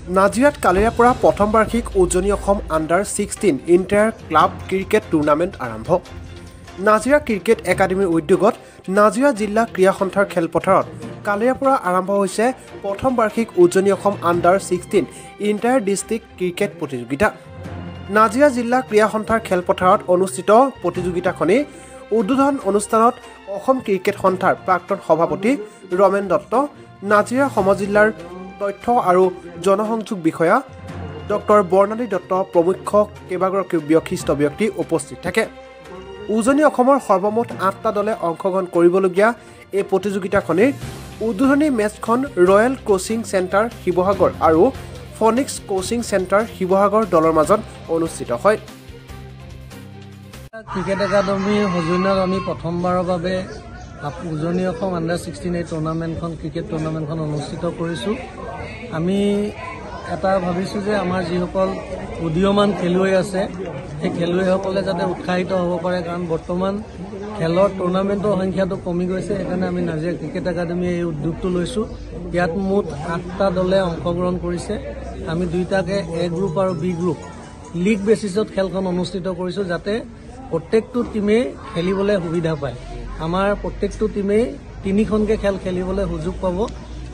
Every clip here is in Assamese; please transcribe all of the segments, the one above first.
নাজিৰাত কালিৰে পৰা প্ৰথম বাৰ্ষিক উজনি অসম আণ্ডাৰ-16 ইণ্টাৰ ক্লাব ক্ৰিকেট টুৰ্ণামেণ্ট আৰম্ভ। নাজিৰা ক্ৰিকেট একাডেমীৰ উদ্যোগত নাজিৰা জিলা ক্ৰীড়া সন্থাৰ খেলপথাৰত কালিৰে পৰা আৰম্ভ হৈছে প্ৰথম বাৰ্ষিক উজনি অসম আণ্ডাৰ-16 ইণ্টাৰ ডিষ্ট্ৰিক্ট ক্ৰিকেট প্ৰতিযোগিতা। নাজিৰা জিলা ক্ৰীড়া সন্থাৰ খেলপথাৰত অনুষ্ঠিত প্ৰতিযোগিতাখনি উদ্বোধন অনুষ্ঠানত অসম ক্ৰিকেট সন্থাৰ প্ৰাক্তন সভাপতি ৰমেন দত্ত, নাজিৰা সমজিল্লাৰ তথ্য আৰু জনসংযোগ বিষয়া ডক্টৰ বৰ্ণালী দত্ত প্ৰমুখ কেইবাগৰাকী বিশিষ্ট ব্যক্তি উপস্থিত থাকে। উজনি অসমৰ সৰ্বমুঠ 8টা দলে অংশগ্ৰহণ কৰিবলগীয়া এই প্ৰতিযোগিতাখনিৰ উদ্বোধনী মেচখন ৰয়েল কোচিং চেণ্টাৰ শিৱসাগৰ আৰু ফনিক্স কোচিং চেণ্টাৰ শিৱসাগৰ দলৰ মাজত অনুষ্ঠিত হয়। ক্ৰিকেট একাডেমীৰ সৌজন্যত আমি প্ৰথমবাৰৰ বাবে উজনি অসম আণ্ডাৰ-16 এই টুৰ্ণামেণ্টখন ক্ৰিকেট টুৰ্ণামেণ্টখন অনুষ্ঠিত কৰিছোঁ। আমি এটা ভাবিছোঁ যে আমাৰ যিসকল উদীয়মান খেলুৱৈ আছে সেই খেলুৱৈসকলে যাতে উৎসাহিত হ'ব পাৰে, কাৰণ বৰ্তমান খেলৰ টুৰ্ণামেণ্টৰ সংখ্যাটো কমি গৈছে। সেইকাৰণে আমি নাজিৰা ক্ৰিকেট একাডেমীয়ে এই উদ্যোগটো লৈছোঁ। ইয়াত মুঠ 8টা দলে অংশগ্ৰহণ কৰিছে। আমি দুয়োটাকে এ গ্ৰুপ আৰু বি গ্ৰুপ লীগ বেচিছত খেলখন অনুষ্ঠিত কৰিছোঁ, যাতে প্ৰত্যেকটো টিমেই খেলিবলৈ সুবিধা পায়। আমাৰ প্ৰত্যেকটো টিমেই 3খনকৈ খেল খেলিবলৈ সুযোগ পাব।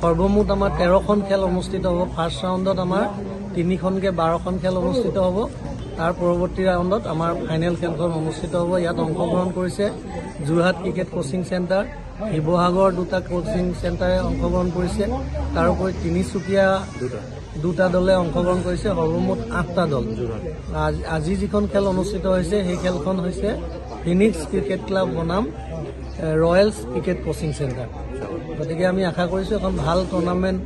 সৰ্বমুঠ আমাৰ 13খন খেল অনুষ্ঠিত হ'ব। ফাৰ্ষ্ট ৰাউণ্ডত আমাৰ 3খনকৈ 12খন খেল অনুষ্ঠিত হ'ব। তাৰ পৰৱৰ্তী ৰাউণ্ডত আমাৰ ফাইনেল খেলখন অনুষ্ঠিত হ'ব। ইয়াত অংশগ্ৰহণ কৰিছে Jorhat cricket coaching centre, Sivasagar 2টা কোচিং চেণ্টাৰে অংশগ্ৰহণ কৰিছে। তাৰোপৰি তিনিচুকীয়া 2টা দলে অংশগ্ৰহণ কৰিছে। সৰ্বমুঠ 8টা দল। আজি যিখন খেল অনুষ্ঠিত হৈছে সেই খেলখন হৈছে ফিনিক্স ক্ৰিকেট ক্লাব বনাম ৰয়েলছ ক্ৰিকেট কোচিং চেণ্টাৰ। গতিকে আমি আশা কৰিছোঁ এখন ভাল টুৰ্ণামেণ্ট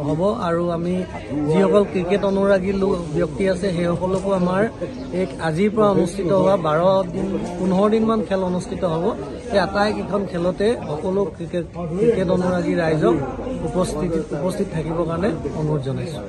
হ'ব, আৰু আমি যিসকল ক্ৰিকেট অনুৰাগী ব্যক্তি আছে সেইসকলকো আমাৰ আজিৰ পৰা অনুষ্ঠিত হোৱা 15 দিনমান খেল অনুষ্ঠিত হ'ব। সেই আটাইকেইখন খেলতে সকলো ক্ৰিকেট অনুৰাগী ৰাইজক উপস্থিত থাকিবৰ কাৰণে অনুৰোধ জনাইছোঁ।